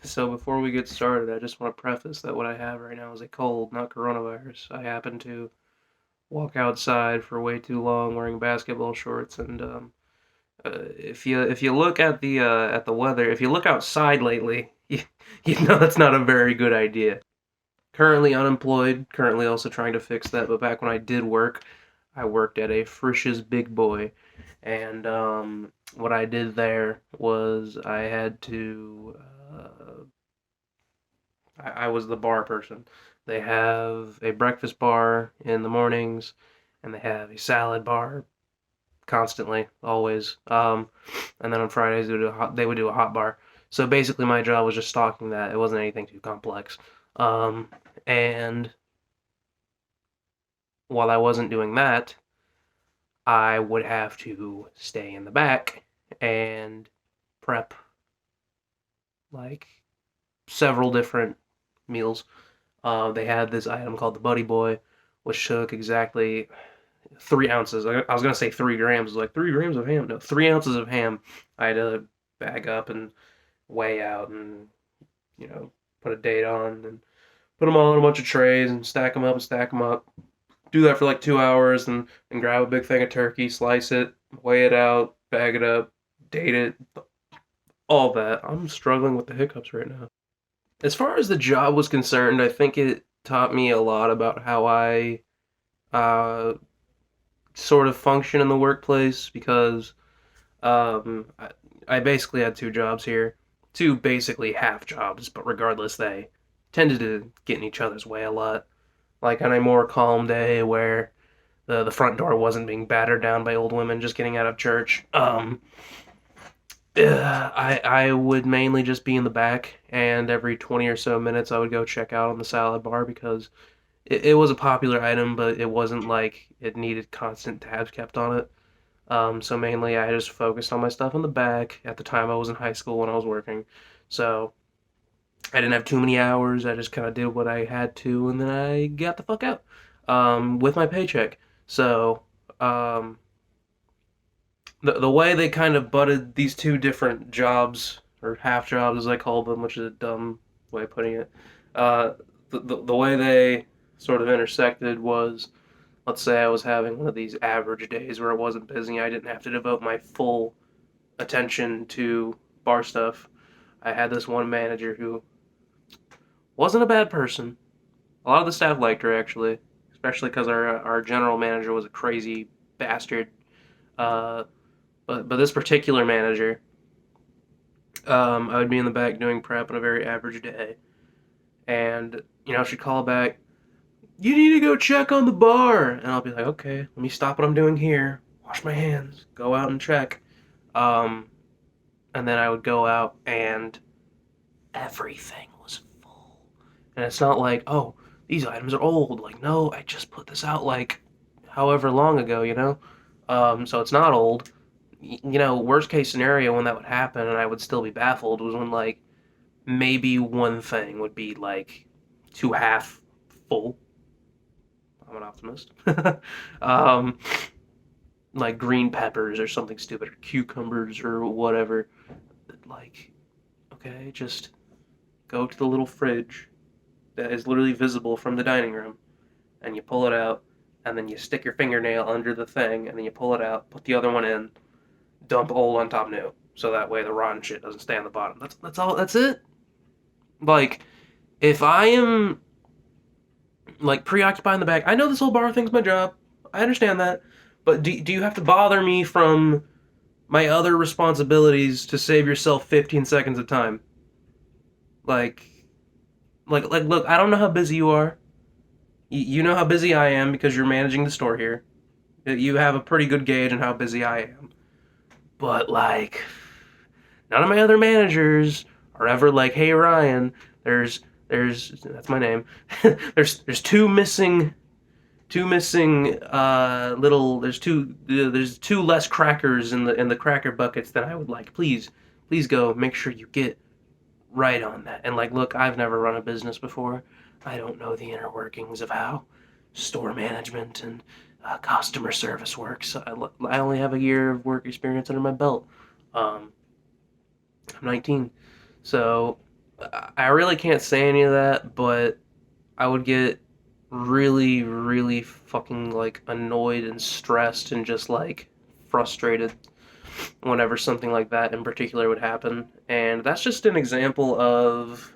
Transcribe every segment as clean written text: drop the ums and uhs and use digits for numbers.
So before we get started, I just want to preface that what I have right now is a cold, not coronavirus. I happen to walk outside for way too long wearing basketball shorts, and if you look at the weather, if you look outside lately, you know that's not a very good idea. Currently unemployed, currently also trying to fix that. But back when I did work, I worked at a Frisch's Big Boy, and what I did there was I had to. I was the bar person. They have a breakfast bar in the mornings, and they have a salad bar constantly, always. And then on Fridays they would do a hot bar. So basically, my job was just stocking that. It wasn't anything too complex. And while I wasn't doing that, I would have to stay in the back and prep like several different meals. They had this item called the Buddy Boy, which took exactly 3 ounces. I was gonna say 3 grams, like 3 grams of ham. No, 3 ounces of ham. I had to bag up and weigh out, and put a date on, and put them all in a bunch of trays and stack them up and stack them up. Do that for like 2 hours, and grab a big thing of turkey, slice it, weigh it out, bag it up, date it, all that. I'm struggling with the hiccups right now. As far as the job was concerned, I think it taught me a lot about how I uh, sort of function in the workplace because I basically had two jobs here, two basically half jobs, but regardless, they tended to get in each other's way a lot. Like on a more calm day where the front door wasn't being battered down by old women just getting out of church. I would mainly just be in the back, and every 20 or so minutes I would go check out on the salad bar because it was a popular item, but it wasn't like it needed constant tabs kept on it. So mainly I just focused on my stuff in the back. At the time I was in high school when I was working, so I didn't have too many hours. I just kind of did what I had to, and then I got the fuck out with my paycheck. So um, the way they kind of butted these two different jobs or half jobs as I call them, which is a dumb way of putting it. Uh, the way they sort of intersected was, let's say I was having one of these average days where it wasn't busy. I didn't have to devote my full attention to bar stuff. I had this one manager who wasn't a bad person. A lot of the staff liked her actually, especially because our general manager was a crazy bastard. Uh, but this particular manager, I would be in the back doing prep on a very average day, and she'd call back, "You need to go check on the bar," and I'll be like, "Okay, let me stop what I'm doing here, wash my hands, go out and check." Um, and then I would go out, and everything was full. And it's not like, oh, these items are old. Like, no, I just put this out like however long ago. So it's not old. Worst case scenario when that would happen and I would still be baffled was when like maybe one thing would be like two half full. I'm an optimist. um, like green peppers or something stupid, or cucumbers or whatever. Like, okay, just go to the little fridge that is literally visible from the dining room, and you pull it out, and then you stick your fingernail under the thing, and then you pull it out, put the other one in, dump old on top new, so that way the rotten shit doesn't stay on the bottom. That's all. That's it. Like, if I am like preoccupied in the back, I know this whole bar thing's my job. I understand that, but do you have to bother me from my other responsibilities to save yourself 15 seconds of time? Like, look, I don't know how busy you are. You know how busy I am because you're managing the store here. You have a pretty good gauge on how busy I am. But like, none of my other managers are ever like, "Hey Ryan, there's that's my name. there's two missing little there's two less crackers in the cracker buckets that I would like. Please go make sure you get right on that." And like, look, I've never run a business before. I don't know the inner workings of how store management and customer service works. I only have a year of work experience under my belt. Um, I'm 19, so I really can't say any of that, but I would get really, really fucking like annoyed and stressed and just like frustrated whenever something like that in particular would happen. And that's just an example of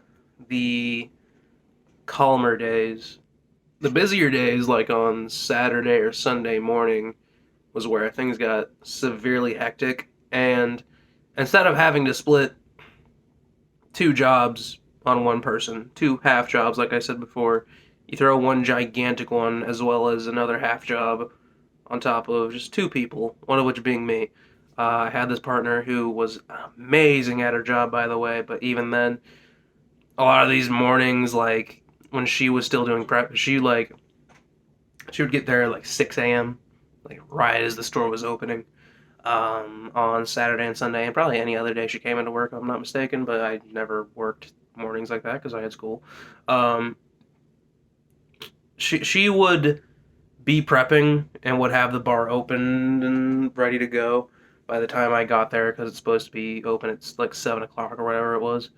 the calmer days. The busier days, like on Saturday or Sunday morning, was where things got severely hectic. And instead of having to split two jobs on one person, two half jobs, like I said before, you throw one gigantic one as well as another half job on top of just two people, one of which being me. I had this partner who was amazing at her job, by the way, but even then, a lot of these mornings, like when she was still doing prep, she would get there at like 6 a.m., like right as the store was opening, on Saturday and Sunday, and probably any other day she came into work, if I'm not mistaken, but I never worked mornings like that because I had school. Um, she would be prepping and would have the bar open and ready to go by the time I got there because it's supposed to be open at like 7 o'clock or whatever it was.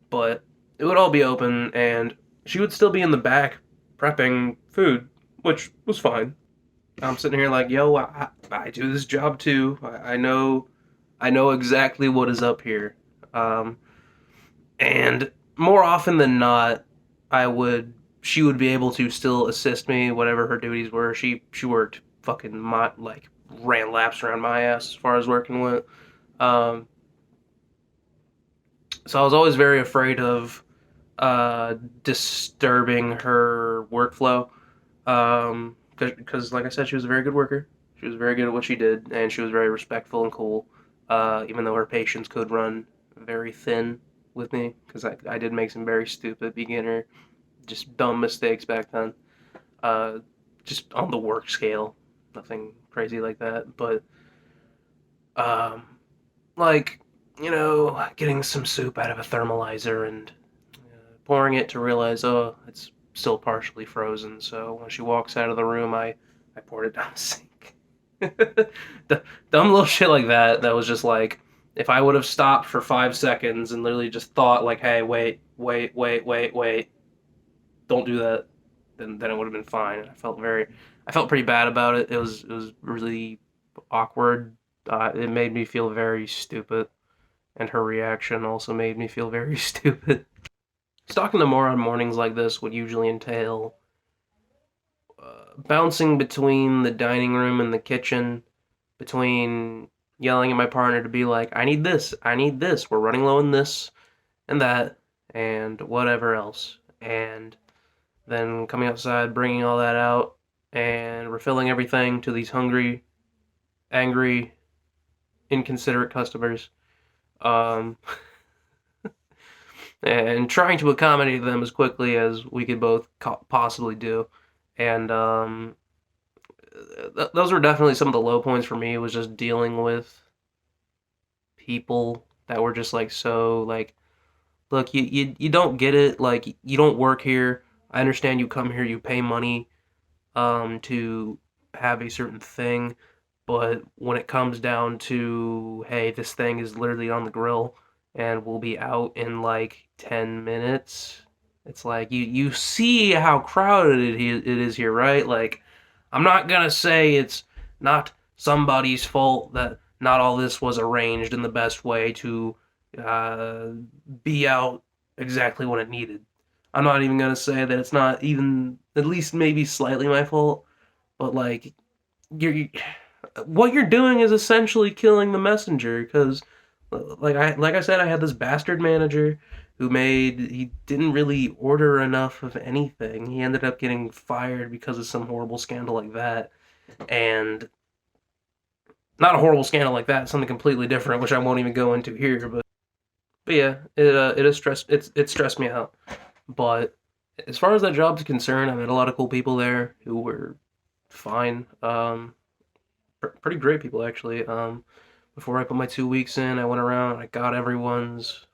But it would all be open, and she would still be in the back prepping food, which was fine. I'm sitting here like, yo, I do this job too. I know exactly what is up here. Um, and more often than not, I would she would be able to still assist me whatever her duties were. She worked fucking like ran laps around my ass as far as working went. Um, so I was always very afraid of disturbing her workflow. Because like I said, she was a very good worker. She was very good at what she did, and she was very respectful and cool. Even though her patience could run very thin with me, because I did make some very stupid beginner, just dumb mistakes back then. Uh, just on the work scale, nothing crazy like that. But um, like getting some soup out of a thermalizer and pouring it to realize, oh, it's still partially frozen. So when she walks out of the room, I poured it down the sink. Dumb little shit like that. That was just like, if I would have stopped for 5 seconds and literally just thought like, hey, wait, don't do that, then it would have been fine. And I felt pretty bad about it. It was really awkward. It made me feel very stupid, and her reaction also made me feel very stupid. Stalking the moron mornings like this would usually entail bouncing between the dining room and the kitchen, between yelling at my partner to be like, I need this, we're running low on this and that, and whatever else. And then coming outside, bringing all that out, and refilling everything to these hungry, angry, inconsiderate customers. Um, and trying to accommodate them as quickly as we could both possibly do. And those were definitely some of the low points for me. Was just dealing with people that were just like so like, look, you don't get it. Like you don't work here. I understand you come here, you pay money to have a certain thing, but when it comes down to, hey, this thing is literally on the grill and will be out in like 10 minutes. It's like you see how crowded it is here, right? Like I'm not going to say it's not somebody's fault that not all this was arranged in the best way to uh, be out exactly when it needed. I'm not even going to say that it's not even at least maybe slightly my fault, but like you're what you're doing is essentially killing the messenger because like I said, I had this bastard manager who made he didn't really order enough of anything. He ended up getting fired because of some horrible scandal like that. And not a horrible scandal like that, something completely different, which I won't even go into here, but yeah, it is it stressed me out. But as far as that job's concerned, I met a lot of cool people there who were fine. Pretty great people actually. Before I put my 2 weeks in, I went around. I got everyone's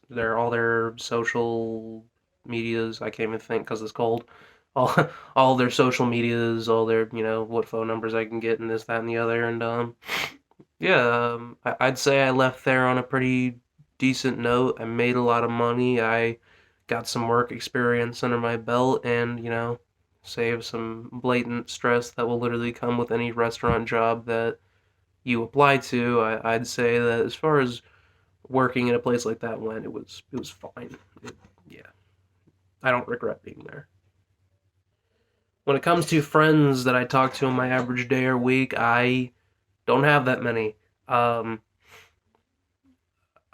their all their social medias. I can't even think because it's cold. All all their social medias, all their what phone numbers I can get, and this, that, and the other. And yeah, I'd say I left there on a pretty decent note. I made a lot of money. I got some work experience under my belt and, save some blatant stress that will literally come with any restaurant job that you apply to. I'd say that as far as working in a place like that went, it was fine. Yeah, I don't regret being there. When it comes to friends that I talk to in my average day or week, I don't have that many. Um,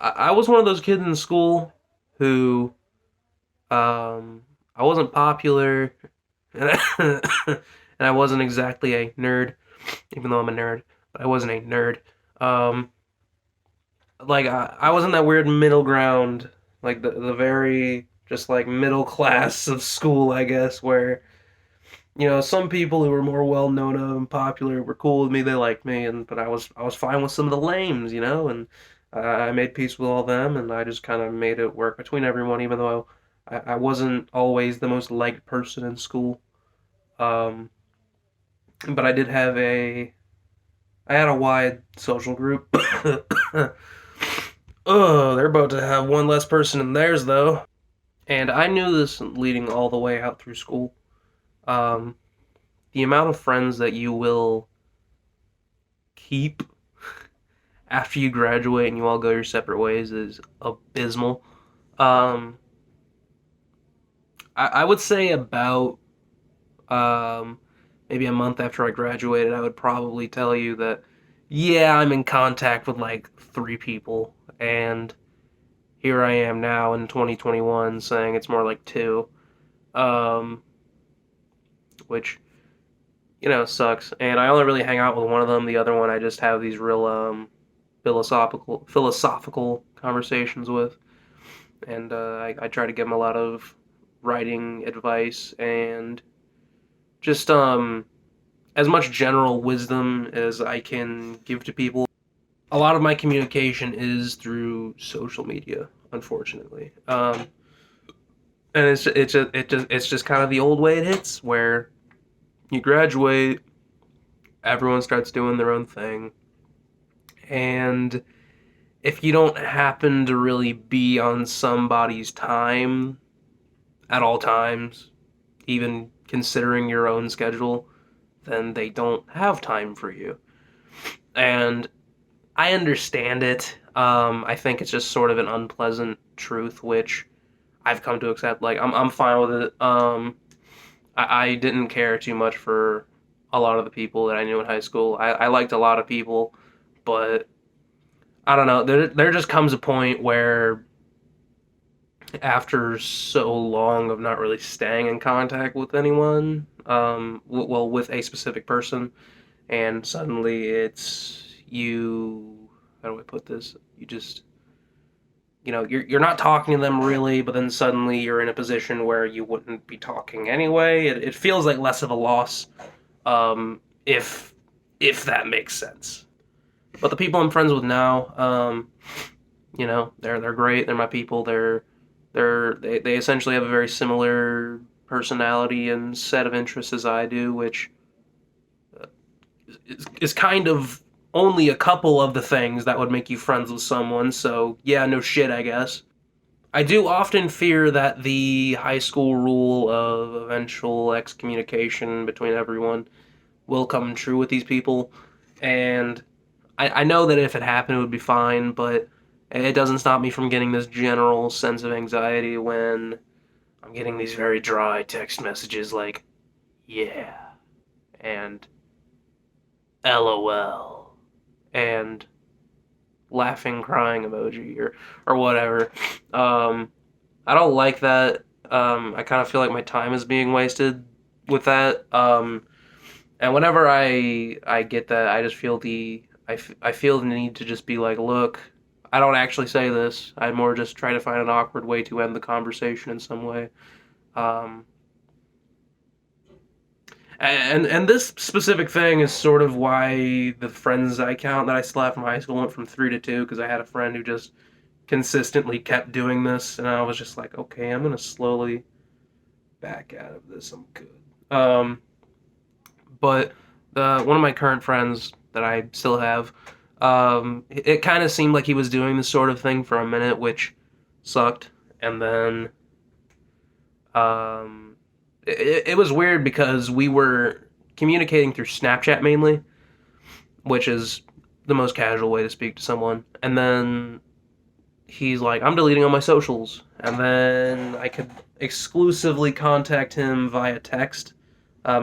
I was one of those kids in school who I wasn't popular, and and I wasn't exactly a nerd, even though I'm a nerd. But I wasn't a nerd. Um, like I was in that weird middle ground, like the very just like middle class of school, I guess, where some people who were more well known of and popular were cool with me, they liked me, and but I was fine with some of the lames, and I made peace with all them, and I just kind of made it work between everyone, even though I wasn't always the most liked person in school. Um, but I had a wide social group. Oh, they're about to have one less person in theirs though. And I knew this leading all the way out through school. Um, the amount of friends that you will keep after you graduate and you all go your separate ways is abysmal. Um, I would say about um, maybe a month after I graduated, I would probably tell you that, yeah, I'm in contact with like three people, and here I am now in 2021 saying it's more like two, um, which sucks. And I only really hang out with one of them. The other one I just have these real philosophical conversations with, and I try to give them a lot of writing advice and just as much general wisdom as I can give to people. A lot of my communication is through social media, unfortunately, and it's just kind of the old way it hits, where you graduate, everyone starts doing their own thing, and if you don't happen to really be on somebody's time at all times, even considering your own schedule, then they don't have time for you. And I understand it. I think it's just sort of an unpleasant truth, which I've come to accept. Like, I'm fine with it. I didn't care too much for a lot of the people that I knew in high school. I liked a lot of people, but I don't know. There just comes a point where after so long of not really staying in contact with anyone, well, with a specific person, and suddenly it's you. How do I put this? You just, you're not talking to them really, but then suddenly you're in a position where you wouldn't be talking anyway. It feels like less of a loss, if that makes sense. But the people I'm friends with now, they're great. They're my people. They essentially have a very similar personality and set of interests as I do, which is kind of only a couple of the things that would make you friends with someone. So yeah, no shit, I guess. I do often fear that the high school rule of eventual excommunication between everyone will come true with these people, and I know that if it happened, it would be fine, but it doesn't stop me from getting this general sense of anxiety when I'm getting these very dry text messages like, yeah, and LOL, and laughing, crying emoji, or whatever. Um, I don't like that. I kind of feel like my time is being wasted with that. And whenever I get that, I just feel I feel the need to just be like, look, I don't actually say this. I more just try to find an awkward way to end the conversation in some way. Um, and this specific thing is sort of why the friends I count that I still have from high school went from three to two, because I had a friend who just consistently kept doing this, and I was just like, okay, I'm gonna slowly back out of this. I'm good. But one of my current friends that I still have, It kind of seemed like he was doing this sort of thing for a minute, which sucked. And then it was weird because we were communicating through Snapchat mainly, which is the most casual way to speak to someone. And then he's like, I'm deleting all my socials. And then I could exclusively contact him via text.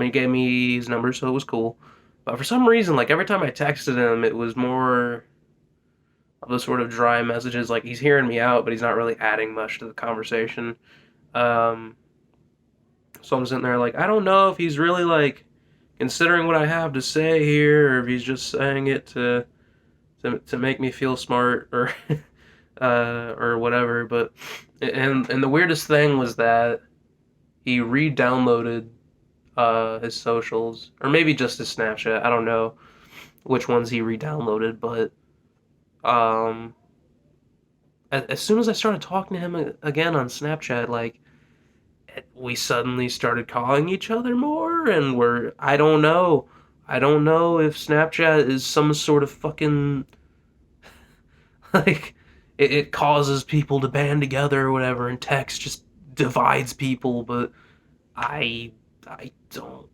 He gave me his number, so it was cool. But for some reason, like every time I texted him, it was more of the sort of dry messages. Like he's hearing me out, but he's not really adding much to the conversation. Um, so I'm sitting there like, I don't know if he's really like considering what I have to say here, or if he's just saying it to make me feel smart or whatever. But and the weirdest thing was that he re-downloaded his socials, or maybe just his Snapchat. I don't know which ones he re-downloaded, but um, as soon as I started talking to him again on Snapchat, like we suddenly started calling each other more, and I don't know if Snapchat is some sort of fucking like it causes people to band together or whatever, and text just divides people, but I I don't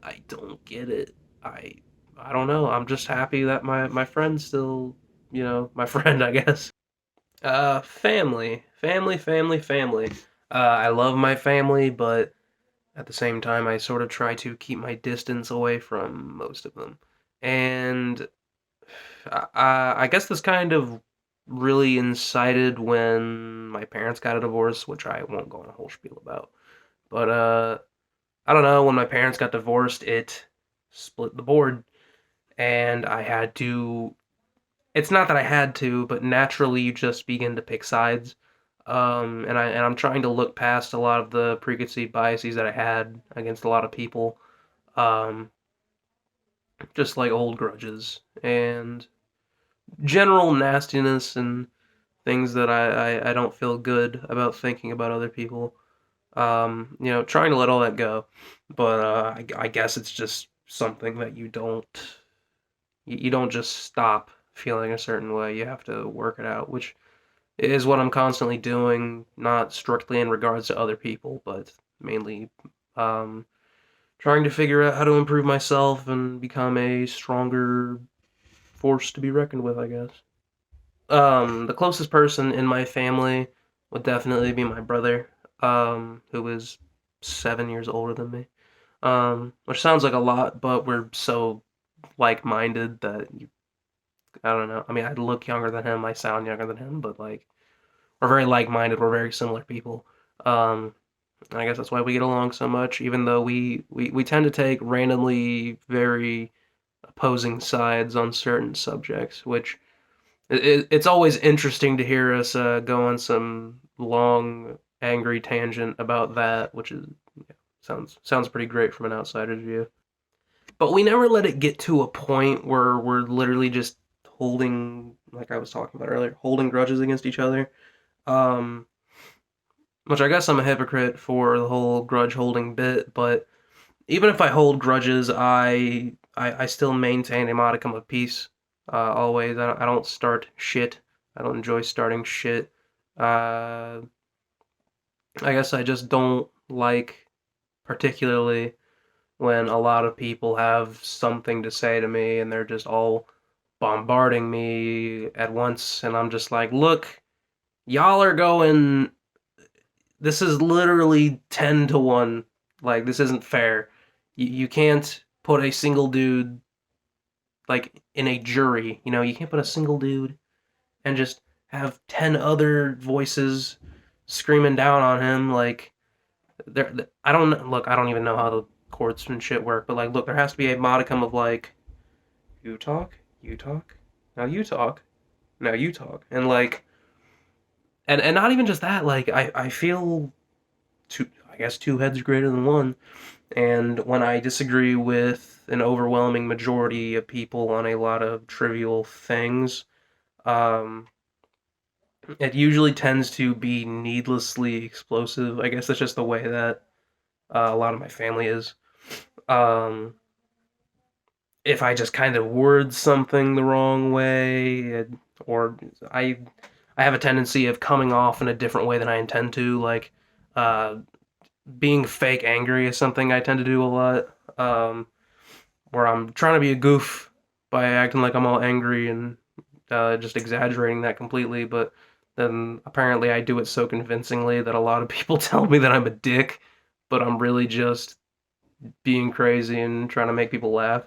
I don't get it. I I don't know. I'm just happy that my friend's still, my friend, I guess. Family. I love my family, but at the same time, I sort of try to keep my distance away from most of them. And I guess this kind of really incited when my parents got a divorce, which I won't go on a whole spiel about. But I don't know, when my parents got divorced, it split the board, and I had to. It's not that I had to, but naturally you just begin to pick sides. And I'm trying to look past a lot of the preconceived biases that I had against a lot of people, um, just like old grudges and general nastiness and things that I don't feel good about thinking about other people. Trying to let all that go. But I guess it's just something that you don't just stop feeling a certain way. You have to work it out, which is what I'm constantly doing, not strictly in regards to other people, but mainly um, trying to figure out how to improve myself and become a stronger force to be reckoned with, I guess. The closest person in my family would definitely be my brother, who is 7 years older than me. Which sounds like a lot, but we're so like-minded that I don't know. I mean, I look younger than him, I sound younger than him, but like we're very like-minded. We're very similar people. Um, I guess that's why we get along so much, even though we tend to take randomly very opposing sides on certain subjects, which it's always interesting to hear us go on some long, angry tangent about that, which is sounds pretty great from an outsider's view. But we never let it get to a point where we're literally just holding, like I was talking about earlier, holding grudges against each other. Um, which I guess I'm a hypocrite for the whole grudge holding bit, but even if I hold grudges, I still maintain a modicum of peace. Always, I don't start shit. I don't enjoy starting shit. Uh, I guess I just don't like particularly when a lot of people have something to say to me and they're just all bombarding me at once, and I'm just like, look, y'all are going. This is literally 10 to 1. Like, this isn't fair. You can't put a single dude, like, in a jury. You can't put a single dude and just have 10 other voices screaming down on him. Like, I don't, look, I don't even know how the courts and shit work, but, like, look, there has to be a modicum of, like, you talk, now you talk, now you talk. And, like, and not even just that, like, I feel I guess two heads greater than one. And when I disagree with an overwhelming majority of people on a lot of trivial things, um, it usually tends to be needlessly explosive. I guess that's just the way that a lot of my family is. Um, if I just kind of word something the wrong way, or I I have a tendency of coming off in a different way than I intend to. Like uh, being fake angry is something I tend to do a lot. Where I'm trying to be a goof by acting like I'm all angry and just exaggerating that completely, but then apparently I do it so convincingly that a lot of people tell me that I'm a dick, but I'm really just being crazy and trying to make people laugh.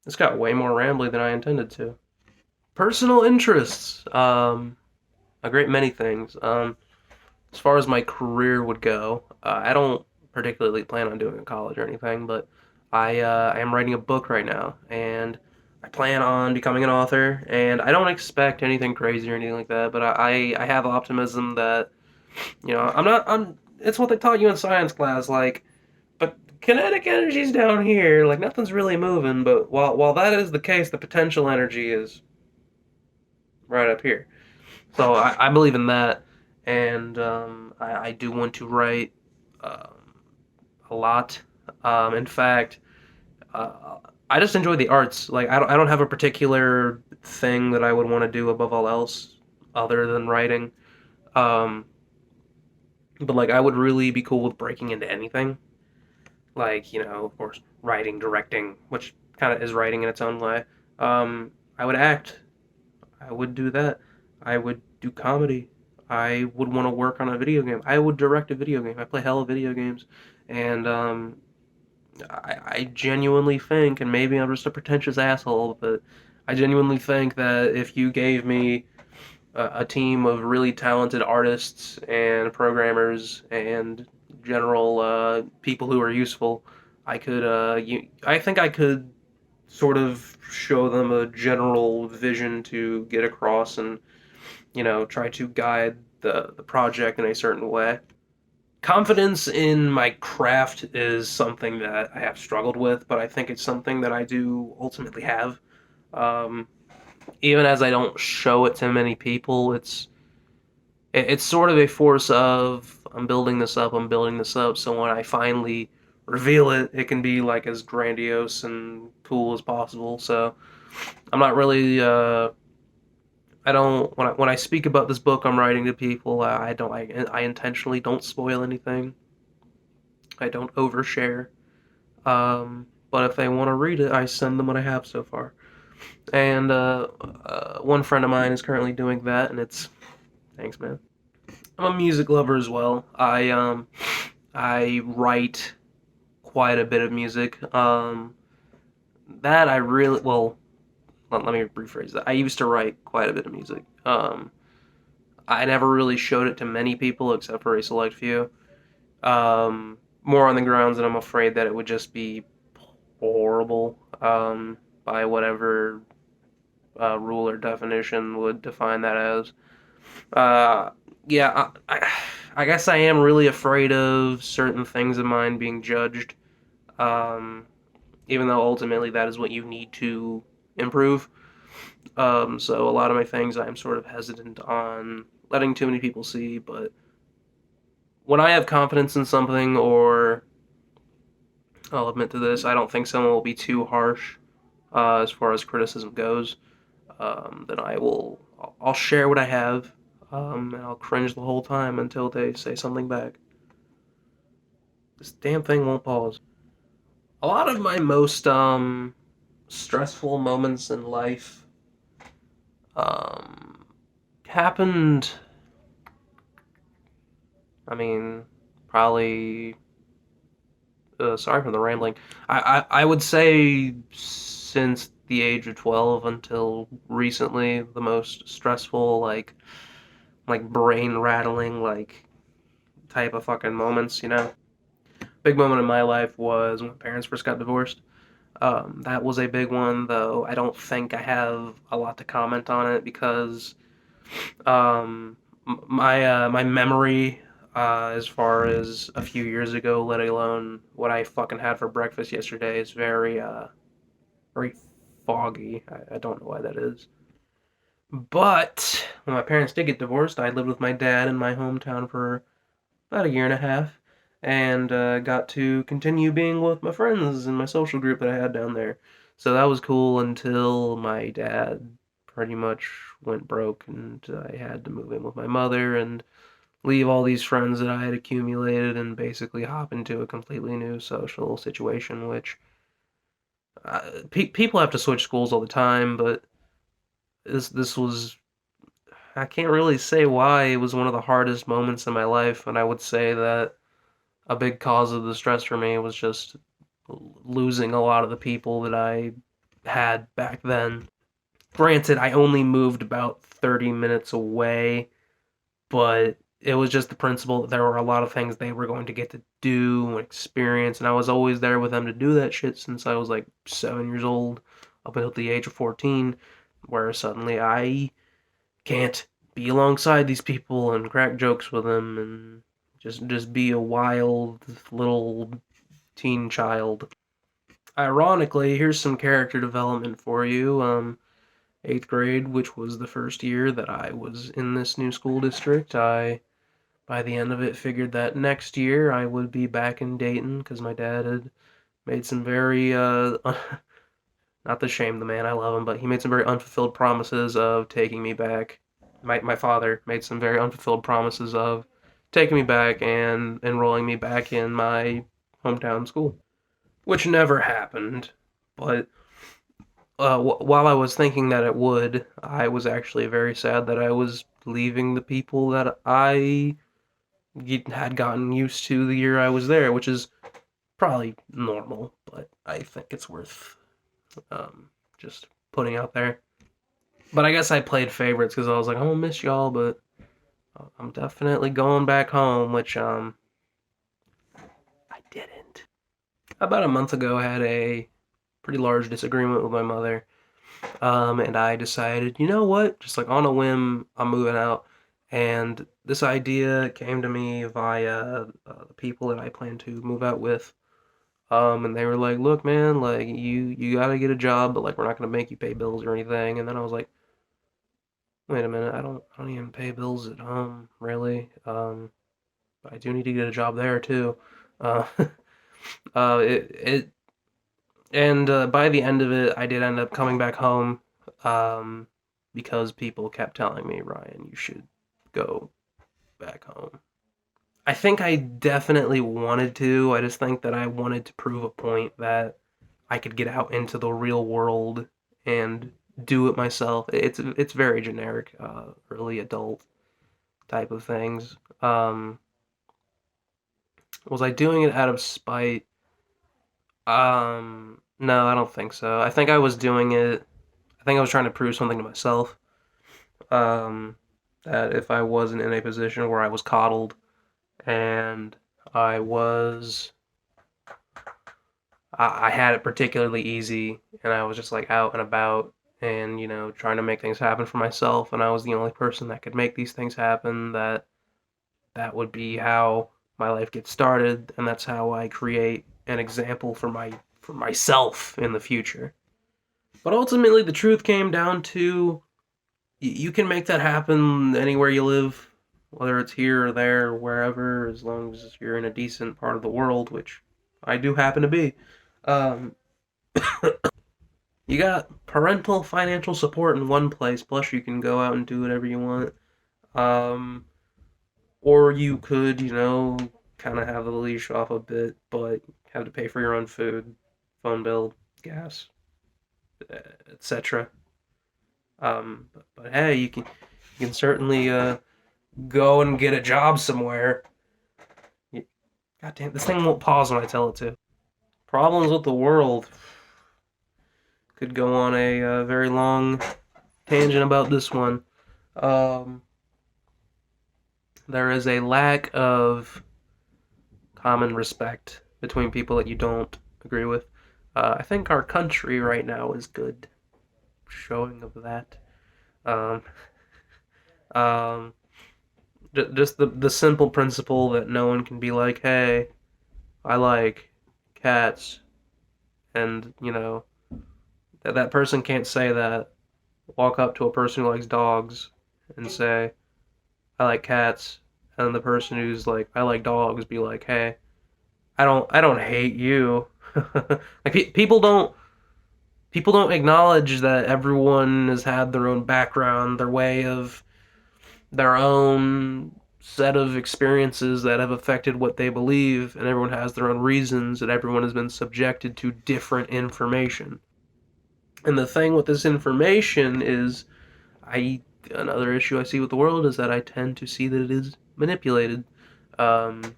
This got way more rambly than I intended to. Personal interests, a great many things. As far as my career would go, I don't particularly plan on doing it in college or anything, but I am writing a book right now, and I plan on becoming an author. And I don't expect anything crazy or anything like that, but I have optimism that I'm not. I'm. It's what they taught you in science class, like, but kinetic energy's down here, like nothing's really moving. But while that is the case, the potential energy is right up here. So I believe in that, and I do want to write um, a lot. In fact, uh, I just enjoy the arts. Like I don't have a particular thing that I would want to do above all else, other than writing. Um, but like I would really be cool with breaking into anything. Like of course, writing, directing, which kind of is writing in its own way. I would act. I would do that. I would do comedy. I would want to work on a video game. I would direct a video game. I play hella video games, and I genuinely think, and maybe I'm just a pretentious asshole, but I genuinely think that if you gave me a team of really talented artists and programmers and general people who are useful, I think I could sort of show them a general vision to get across and try to guide the project in a certain way. Confidence in my craft is something that I have struggled with, but I think it's something that I do ultimately have. Um, Even as I don't show it to many people, it's sort of a force of I'm building this up, I'm building this up. So when I finally reveal it, it can be like as grandiose and cool as possible. So I'm not really I don't when I speak about this book I'm writing to people. I don't I intentionally don't spoil anything. I don't overshare. But if they want to read it, I send them what I have so far. And one friend of mine is currently doing that, and it's thanks, man. I'm a music lover as well. I write quite a bit of music. That I really well. Let me rephrase that. I used to write quite a bit of music. I never really showed it to many people except for a select few. More on the grounds that I'm afraid that it would just be horrible by whatever rule or definition would define that as. Uh, yeah, I guess I am really afraid of certain things of mine being judged, um, even though ultimately that is what you need to improve. So a lot of my things I'm sort of hesitant on letting too many people see, but when I have confidence in something, or I'll admit to this, I don't think someone will be too harsh as far as criticism goes. Then I'll share what I have, and I'll cringe the whole time until they say something back. This damn thing won't pause. A lot of my most stressful moments in life um, happened. I mean, probably. Sorry for the rambling. I would say since the age of 12 until recently, the most stressful, like brain rattling, like type of fucking moments. Big moment in my life was when my parents first got divorced. That was a big one, though I don't think I have a lot to comment on it because my memory as far as a few years ago, let alone what I fucking had for breakfast yesterday, is very foggy. I don't know why that is. But when my parents did get divorced, I lived with my dad in my hometown for about a year and a half, and got to continue being with my friends and my social group that I had down there. So that was cool until my dad pretty much went broke and I had to move in with my mother and leave all these friends that I had accumulated and basically hop into a completely new social situation, which people have to switch schools all the time, but this was I can't really say why it was one of the hardest moments in my life, and I would say that a big cause of the stress for me was just losing a lot of the people that I had back then. Granted, I only moved about 30 minutes away, but it was just the principle that there were a lot of things they were going to get to do and experience, and I was always there with them to do that shit since I was like 7 years old up until the age of 14, where suddenly I can't be alongside these people and crack jokes with them and just be a wild little teen child. Ironically, here's some character development for you. Eighth grade, which was the first year that I was in this new school district, I by the end of it figured that next year I would be back in Dayton because my dad had made some very not to shame the man, I love him, but he made some very unfulfilled promises of taking me back. My father made some very unfulfilled promises of taking me back and enrolling me back in my hometown school, which never happened. But while I was thinking that it would, I was actually very sad that I was leaving the people that I had gotten used to the year I was there, which is probably normal, but I think it's worth just putting out there. But I guess I played favorites because I was like, I'm gonna miss y'all, but I'm definitely going back home, which I didn't. About a month ago, I had a pretty large disagreement with my mother, and I decided, you know what, just like on a whim, I'm moving out. And this idea came to me via the people that I plan to move out with. And they were like, "Look, man, like you gotta get a job, but like we're not gonna make you pay bills or anything." And then I was like, "Wait a minute, I don't even pay bills at home, really. But I do need to get a job there too." Uh, it and by the end of it, I did end up coming back home, um, because people kept telling me, "Ryan, you should go back home." I think I definitely wanted to. I just think that I wanted to prove a point that I could get out into the real world and do it myself. It's very generic, early adult type of things. Was I doing it out of spite? No, I don't think so. I think I was doing it. I think I was trying to prove something to myself. Um, that if I wasn't in a position where I was coddled and I was I had it particularly easy, and I was just like out and about, and trying to make things happen for myself, and I was the only person that could make these things happen. That would be how my life gets started, and that's how I create an example for myself in the future. But ultimately, the truth came down to you can make that happen anywhere you live, whether it's here or there, or wherever, as long as you're in a decent part of the world, which I do happen to be. Um, you got parental financial support in one place, plus you can go out and do whatever you want. Um, or you could, kind of have the leash off a bit, but have to pay for your own food, phone bill, gas, etc. But hey, you can certainly go and get a job somewhere. God damn, this thing won't pause when I tell it to. Problems with the world. Could go on a very long tangent about this one. Um, there is a lack of common respect between people that you don't agree with. I think our country right now is good showing of that. Um, um, just the simple principle that no one can be like, hey, I like cats, and that person can't say that. Walk up to a person who likes dogs and say, I like cats, and the person who's like, I like dogs, be like, hey, I don't hate you. Like people don't People don't acknowledge that everyone has had their own background, their way of their own set of experiences that have affected what they believe, and everyone has their own reasons, and everyone has been subjected to different information. And the thing with this information is, I another issue I see with the world is that I tend to see that it is manipulated. Um,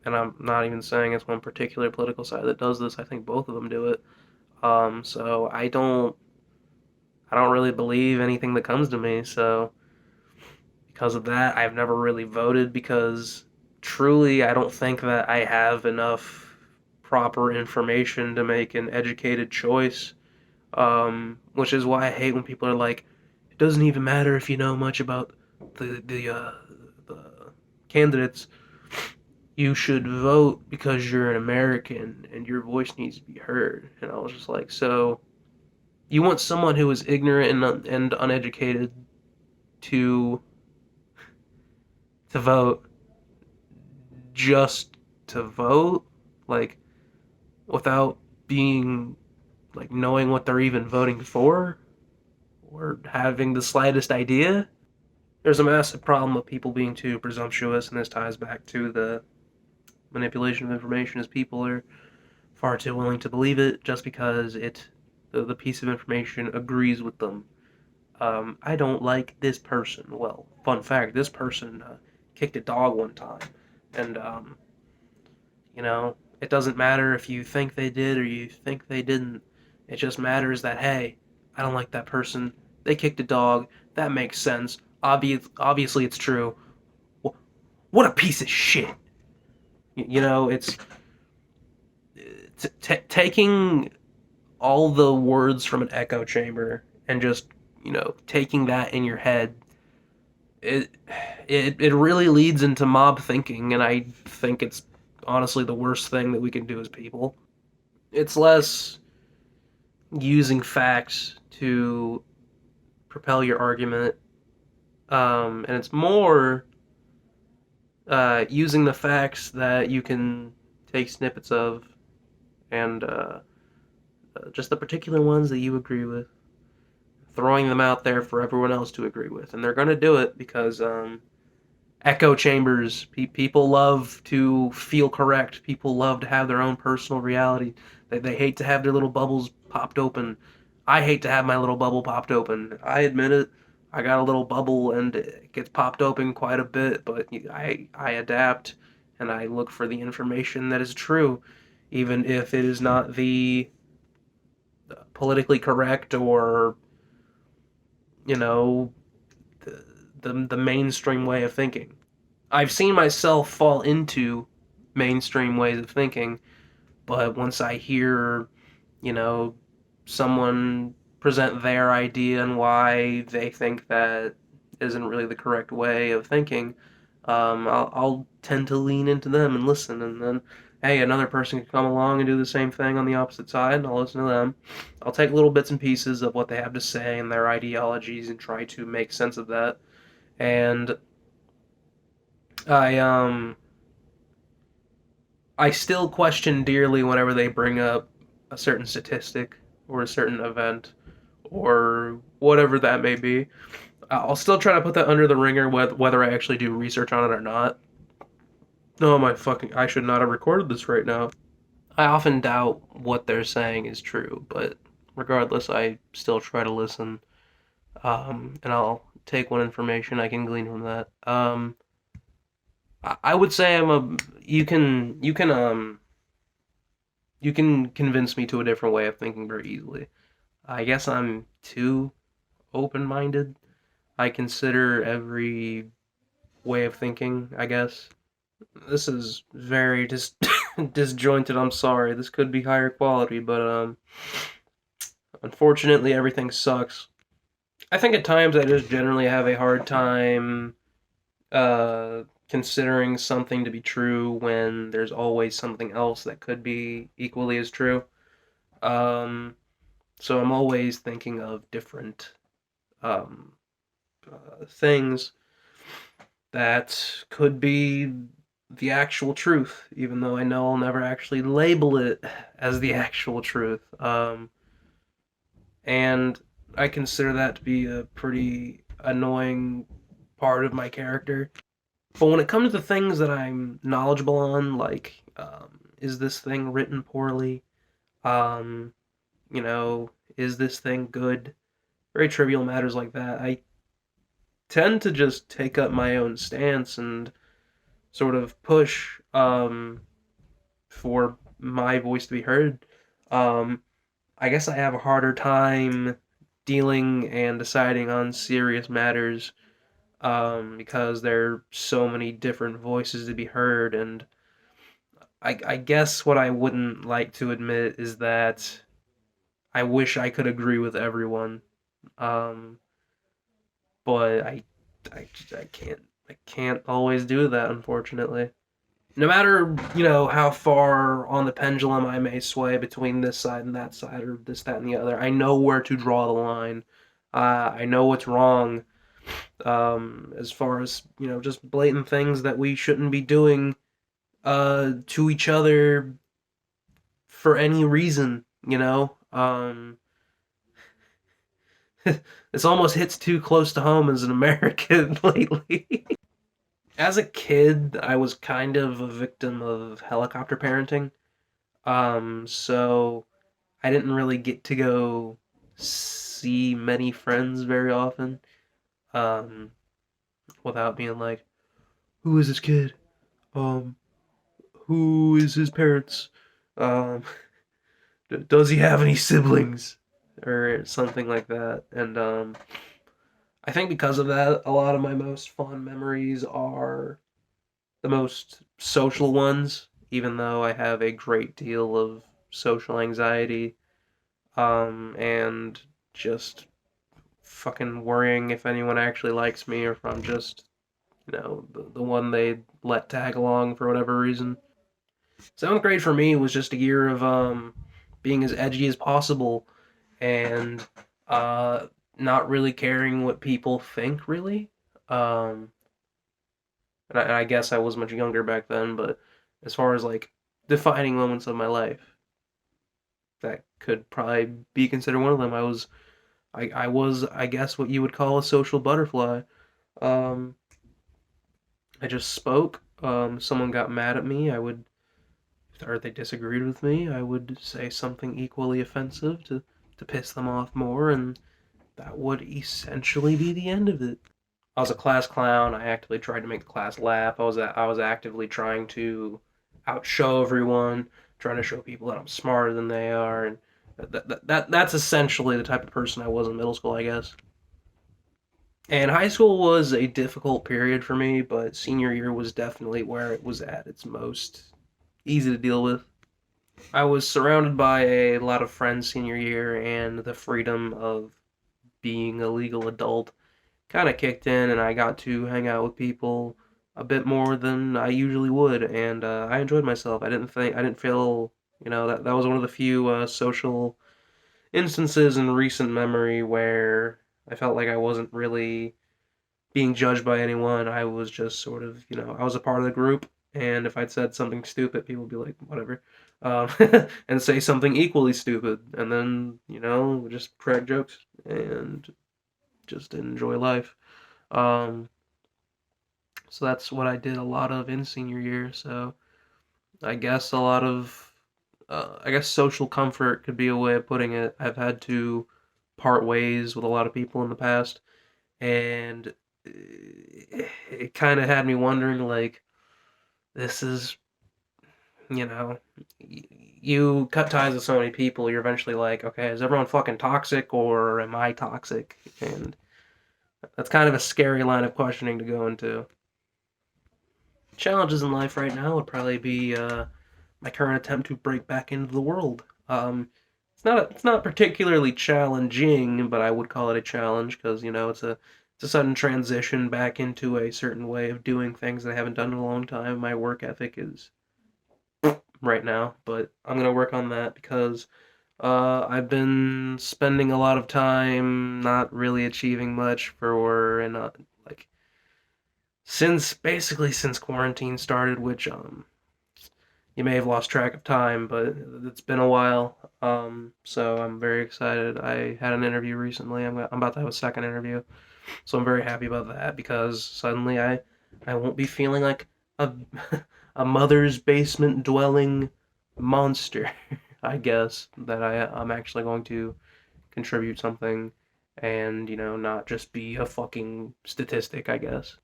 and I'm not even saying it's one particular political side that does this. I think both of them do it. So I don't really believe anything that comes to me. So because of that, I've never really voted because truly I don't think that I have enough proper information to make an educated choice. Which is why I hate when people are like, it doesn't even matter if you know much about the candidates. You should vote because you're an American and your voice needs to be heard. And I was just like, so you want someone who is ignorant and uneducated to vote just to vote, like without being like knowing what they're even voting for or having the slightest idea. There's a massive problem with people being too presumptuous, and this ties back to the manipulation of information, as people are far too willing to believe it just because the piece of information agrees with them. I don't like this person. Well, fun fact: this person kicked a dog one time, and it doesn't matter if you think they did or you think they didn't. It just matters that, hey, I don't like that person. They kicked a dog. That makes sense. Obviously, it's true. What a piece of shit. It's taking all the words from an echo chamber and just taking that in your head. It it really leads into mob thinking, and I think it's honestly the worst thing that we can do as people. It's less using facts to propel your argument, and it's more using the facts that you can take snippets of and just the particular ones that you agree with, throwing them out there for everyone else to agree with. And they're going to do it because echo chambers, people love to feel correct. People love to have their own personal reality. They hate to have their little bubbles popped open. I hate to have my little bubble popped open. I admit it. I got a little bubble and it gets popped open quite a bit, but I adapt and I look for the information that is true, even if it is not the politically correct or you know the the mainstream way of thinking. I've seen myself fall into mainstream ways of thinking, but once I hear, you know, someone present their idea and why they think that isn't really the correct way of thinking, I'll tend to lean into them and listen. And then, hey, another person can come along and do the same thing on the opposite side, and I'll listen to them. I'll take little bits and pieces of what they have to say and their ideologies and try to make sense of that. And I I still question dearly whenever they bring up a certain statistic or a certain event or whatever that may be. I'll still try to put that under the ringer whether I actually do research on it or not. No, my fucking I should not have recorded this right now. I often doubt what they're saying is true, but regardless, I still try to listen. And I'll take what information I can glean from that. I would say I'm a you can convince me to a different way of thinking very easily. I guess I'm too open-minded. I consider every way of thinking, I guess. This is very disjointed. I'm sorry. This could be higher quality, but unfortunately everything sucks. I think at times I just generally have a hard time considering something to be true when there's always something else that could be equally as true. Um, so I'm always thinking of different um, things that could be the actual truth, even though I know I'll never actually label it as the actual truth. and I consider that to be a pretty annoying part of my character. But when it comes to things that I'm knowledgeable on, like, is this thing written poorly? Um, you know, is this thing good? Very trivial matters like that. I tend to just take up my own stance and sort of push for my voice to be heard. Um, I guess I have a harder time dealing and deciding on serious matters because there are so many different voices to be heard. And I guess what I wouldn't like to admit is that I wish I could agree with everyone, um, but I can't. I can't always do that, unfortunately. No matter, how far on the pendulum I may sway between this side and that side, or this, that, and the other, I know where to draw the line. I know what's wrong, as far as, just blatant things that we shouldn't be doing to each other for any reason, you know? This almost hits too close to home as an American lately. As a kid, I was kind of a victim of helicopter parenting. So I didn't really get to go see many friends very often, um, without being like, who is this kid? Um, who is his parents? Um, does he have any siblings? Or something like that. And, I think because of that, a lot of my most fond memories are the most social ones, even though I have a great deal of social anxiety, and just fucking worrying if anyone actually likes me or if I'm just, the one they let tag along for whatever reason. Seventh grade for me was just a year of being as edgy as possible and uh, not really caring what people think, really. Um, and I guess I was much younger back then, but as far as like defining moments of my life, that could probably be considered one of them. I was, I guess, what you would call a social butterfly. Um, I just spoke. Someone got mad at me, I would, or they disagreed with me, I would say something equally offensive to piss them off more, and that would essentially be the end of it. I was a class clown. I actively tried to make the class laugh. I was actively trying to outshow everyone, trying to show people that I'm smarter than they are, and that's essentially the type of person I was in middle school, I guess. And high school was a difficult period for me, but senior year was definitely where it was at its most easy to deal with. I was surrounded by a lot of friends senior year, and the freedom of being a legal adult kind of kicked in, and I got to hang out with people a bit more than I usually would, and I enjoyed myself. I didn't feel, that was one of the few social instances in recent memory where I felt like I wasn't really being judged by anyone. I was just sort of, I was a part of the group, and if I'd said something stupid, people would be like, whatever, um, and say something equally stupid, and then, just crack jokes and just enjoy life. Um, so that's what I did a lot of in senior year. So I guess I guess social comfort could be a way of putting it. I've had to part ways with a lot of people in the past, and it kind of had me wondering, like, this is, you know, you cut ties with so many people, you're eventually like, okay, is everyone fucking toxic or am I toxic? And that's kind of a scary line of questioning to go into. Challenges in life right now would probably be my current attempt to break back into the world. It's not particularly challenging, but I would call it a challenge because it's a sudden transition back into a certain way of doing things that I haven't done in a long time. My work ethic is right now, but I'm gonna work on that because I've been spending a lot of time not really achieving much for and like since quarantine started, which you may have lost track of time, but it's been a while. So I'm very excited. I had an interview recently. I'm about to have a second interview, so I'm very happy about that because suddenly I won't be feeling like a a mother's basement dwelling monster. I guess that I'm actually going to contribute something and, not just be a fucking statistic, I guess.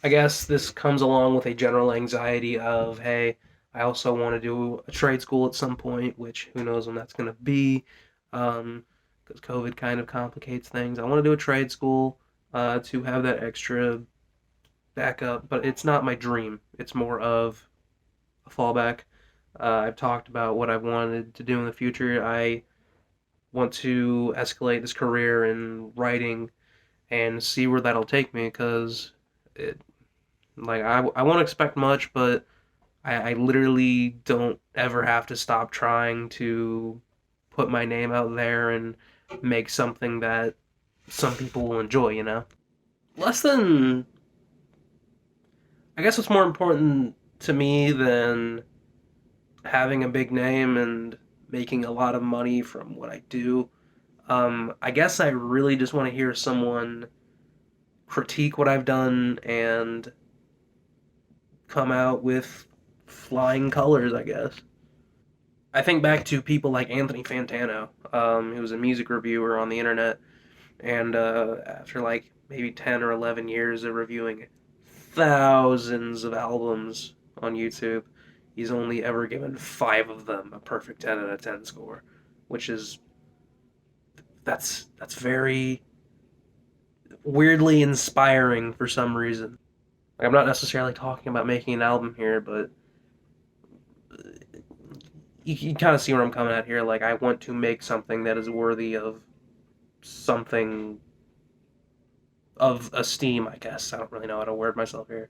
I guess this comes along with a general anxiety of, hey, I also want to do a trade school at some point, which who knows when that's going to be, because COVID kind of complicates things. I want to do a trade school to have that extra backup, but it's not my dream. It's more of a fallback. I've talked about what I've wanted to do in the future. I want to escalate this career in writing and see where that'll take me because it like I won't expect much, but I literally don't ever have to stop trying to put my name out there and make something that some people will enjoy. Less than, I guess what's more important to me than having a big name and making a lot of money from what I do. I guess I really just want to hear someone critique what I've done and come out with flying colors, I guess. I think back to people like Anthony Fantano, who was a music reviewer on the internet, and after like maybe 10 or 11 years of reviewing thousands of albums on YouTube, he's only ever given 5 of them a perfect 10 out of 10 score, which is that's very weirdly inspiring for some reason. Like, I'm not necessarily talking about making an album here, but you kind of see where I'm coming at here. Like, I want to make something that is worthy of something of esteem, I guess. I don't really know how to word myself here.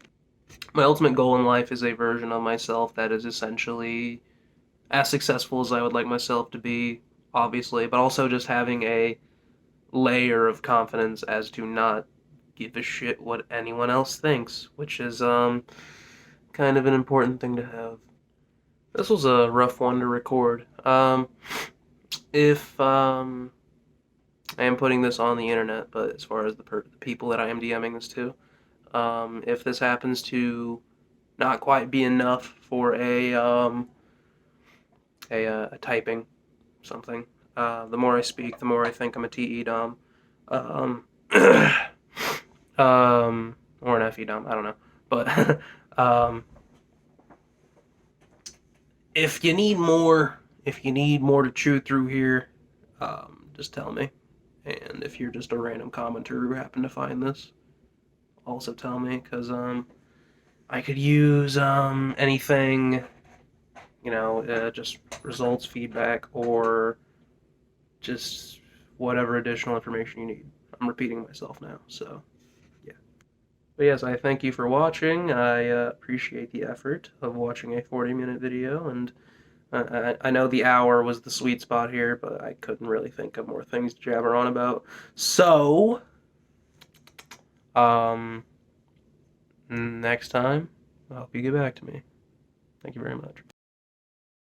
My ultimate goal in life is a version of myself that is essentially as successful as I would like myself to be, obviously, but also just having a layer of confidence as to not give a shit what anyone else thinks, which is kind of an important thing to have. This was a rough one to record. If I am putting this on the internet, but as far as the people that I am DMing this to, if this happens to not quite be enough for a typing something, the more I speak, the more I think I'm a TE dom, um, or an FE dom. I don't know, but if you need more, if you need more to chew through here, just tell me. And if you're just a random commenter who happened to find this, also tell me, because I could use anything, just results, feedback, or just whatever additional information you need. I'm repeating myself now, so yeah. But yes, I thank you for watching. I appreciate the effort of watching a 40-minute video, and I know the hour was the sweet spot here, but I couldn't really think of more things to jabber on about. So, um, next time, I hope you get back to me. Thank you very much.